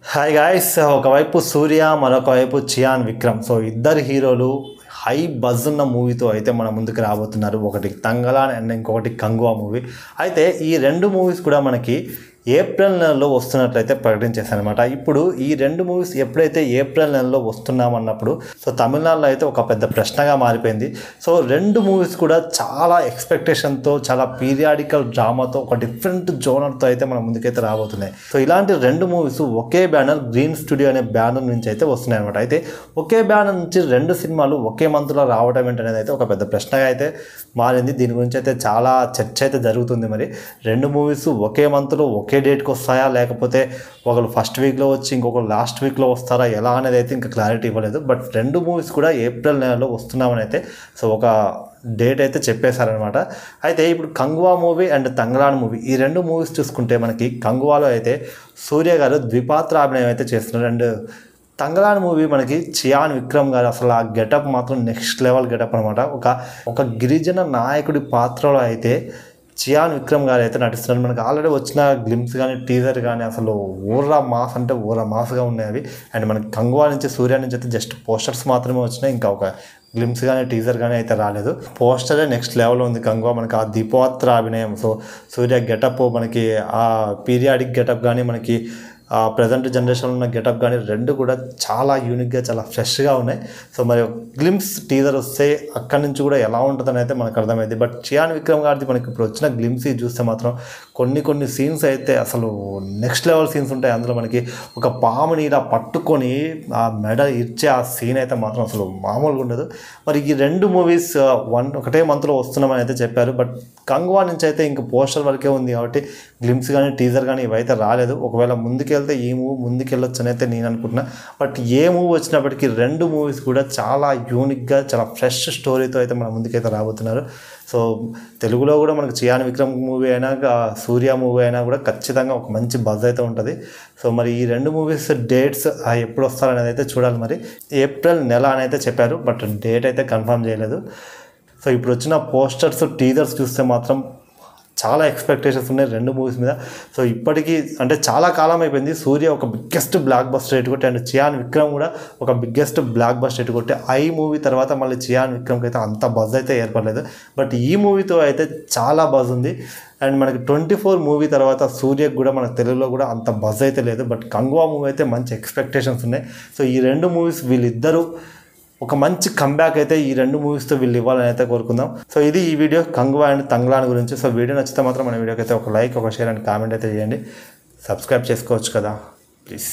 Hi guys, ఒకవైపు సూర్య, మరొక వైపు చియాన్ విక్రమ్. సో ఇద్దరు హీరోలు హై బజ్ ఉన్న మూవీతో అయితే మన ముందుకు రాబోతున్నారు. ఒకటి తంగలాన్ అండ్ ఇంకొకటి కంగువా మూవీ. అయితే ఈ రెండు మూవీస్ కూడా మనకి ఏప్రిల్ నెలలో వస్తున్నట్లయితే ప్రకటించేశారనమాట. ఇప్పుడు ఈ రెండు మూవీస్ ఎప్పుడైతే ఏప్రిల్ నెలలో వస్తున్నామన్నప్పుడు సో తమిళనాడులో అయితే ఒక పెద్ద ప్రశ్నగా మారిపోయింది. సో రెండు మూవీస్ కూడా చాలా ఎక్స్పెక్టేషన్తో, చాలా పీరియాడికల్ డ్రామాతో, ఒక డిఫరెంట్ జోనర్తో అయితే మన ముందుకైతే రాబోతున్నాయి. సో ఇలాంటి రెండు మూవీస్ ఒకే బ్యానర్, గ్రీన్ స్టూడియో అనే బ్యానర్ నుంచి అయితే వస్తున్నాయి అనమాట. అయితే ఒకే బ్యానర్ నుంచి రెండు సినిమాలు ఒకే మంత్లో రావడం ఏంటనేది అయితే ఒక పెద్ద ప్రశ్నగా అయితే మారింది. దీని గురించి అయితే చాలా చర్చ అయితే జరుగుతుంది. మరి రెండు మూవీస్ ఒకే మంత్లో ఒకే డేట్కి వస్తాయా, లేకపోతే ఒకరు ఫస్ట్ వీక్లో వచ్చి ఇంకొకరు లాస్ట్ వీక్లో వస్తారా, ఎలా అనేది అయితే ఇంకా క్లారిటీ ఇవ్వలేదు. బట్ రెండు మూవీస్ కూడా ఏప్రిల్ నెలలో వస్తున్నామని అయితే సో ఒక డేట్ అయితే చెప్పేశారనమాట. అయితే ఇప్పుడు Kanguva movie and Thangalaan movie, ఈ రెండు మూవీస్ చూసుకుంటే మనకి కంగువాలో అయితే సూర్య గారు ద్విపాత్ర అభినయం అయితే చేస్తున్నారు. అండ్ తంగలాన్ మూవీ మనకి చియాన్ విక్రమ్ గారు అసలు ఆ గెటప్ మాత్రం నెక్స్ట్ లెవెల్ గెటప్ అనమాట. ఒక గిరిజన నాయకుడి పాత్రలో అయితే చియాన్ విక్రమ్ గారు అయితే నటిస్తున్నారు. మనకి ఆల్రెడీ వచ్చిన గ్లిమ్స్ కానీ, టీజర్ కానీ అసలు ఊర్రా మాస్ అంటే ఊర్రా మాస్గా ఉన్నాయి అవి. అండ్ మనకి కంగువా నుంచి, సూర్య నుంచి అయితే జస్ట్ పోస్టర్స్ మాత్రమే వచ్చినాయి. ఇంకా ఒక గ్లిమ్స్ కానీ, టీజర్ కానీ అయితే రాలేదు. పోస్టరే నెక్స్ట్ లెవెల్లో ఉంది కంగువా. మనకి ఆ ద్విపాత్ర అభినయం, సో సూర్య గెటప్, మనకి ఆ పీరియాడిక్ గెటప్ కానీ, మనకి ప్రజెంట్ జనరేషన్లో ఉన్న గెటప్ కానీ రెండు కూడా చాలా యూనిక్గా, చాలా ఫ్రెష్గా ఉన్నాయి. సో మరి గ్లిమ్స్ టీజర్ వస్తే అక్కడి నుంచి కూడా ఎలా ఉంటుందని అయితే మనకు అర్థమైంది. బట్ చియాన్ విక్రమ్ గారిది మనకి ఇప్పుడు వచ్చిన గ్లిమ్స్ చూస్తే మాత్రం కొన్ని సీన్స్ అయితే అసలు నెక్స్ట్ లెవెల్ సీన్స్ ఉంటాయి. అందులో మనకి ఒక పాముని ఇలా పట్టుకొని ఆ మెడ ఇచ్చే ఆ సీన్ అయితే మాత్రం అసలు మామూలుగా ఉండదు. మరి ఈ రెండు మూవీస్ ఒకటే మంత్లో వస్తున్నామని అయితే చెప్పారు. బట్ కంగువా నుంచి అయితే ఇంక పోస్టర్ వరకే ఉంది కాబట్టి గ్లిమ్స్ కానీ, టీజర్ కానీ ఇవైతే రాలేదు. ఒకవేళ ముందుకెళ్తే ఈ మూవీ ముందుకెళ్ళొచ్చు అని అయితే నేను అనుకుంటున్నా. బట్ ఏ మూవీ వచ్చినప్పటికీ రెండు మూవీస్ కూడా చాలా యూనిక్గా, చాలా ఫ్రెష్ స్టోరీతో అయితే మన ముందుకైతే రాబోతున్నారు. సో తెలుగులో కూడా మనకు చియాన్ విక్రమ్ మూవీ అయినా, సూర్య మూవీ అయినా కూడా ఖచ్చితంగా ఒక మంచి బజ్ అయితే ఉంటుంది. సో మరి ఈ రెండు మూవీస్ డేట్స్ ఎప్పుడు వస్తారనేది అయితే చూడాలి. మరి ఏప్రిల్ నెల అని అయితే చెప్పారు, బట్ డేట్ అయితే కన్ఫర్మ్ చేయలేదు. సో ఇప్పుడు వచ్చిన పోస్టర్స్, టీజర్స్ చూస్తే మాత్రం చాలా ఎక్స్పెక్టేషన్స్ ఉన్నాయి రెండు మూవీస్ మీద. సో ఇప్పటికీ అంటే చాలా కాలం అయిపోయింది. సూర్య ఒక బిగ్గెస్ట్ బ్లాక్ బస్టర్ హిట్ కొట్టి, అండ్ చియాన్ విక్రమ్ కూడా ఒక బిగ్గెస్ట్ బ్లాక్ బస్టర్ హిట్ కొట్టి, ఐ మూవీ తర్వాత మళ్ళీ చియాన్ విక్రమ్కి అయితే అంత బజ్ అయితే ఏర్పడలేదు. బట్ ఈ మూవీతో అయితే చాలా బజ్ ఉంది. అండ్ మనకి 24 మూవీ తర్వాత సూర్యకి కూడా మనకు తెలుగులో కూడా అంత బజ్ అయితే లేదు. బట్ కంగువా మూవీ అయితే మంచి ఎక్స్పెక్టేషన్స్ ఉన్నాయి. సో ఈ రెండు మూవీస్ వీళ్ళిద్దరూ ఒక మంచి కంబ్యాక్ అయితే ఈ రెండు మూవీస్తో వీళ్ళు ఇవ్వాలని అయితే కోరుకుందాం. సో ఇది ఈ వీడియో కంగువా అండ్ తంగలాన్ గురించి. సో వీడియో నచ్చితే మాత్రం మన వీడియోకి అయితే ఒక లైక్, ఒక షేర్ అండ్ కామెంట్ అయితే చేయండి. సబ్స్క్రైబ్ చేసుకోవచ్చు కదా ప్లీజ్.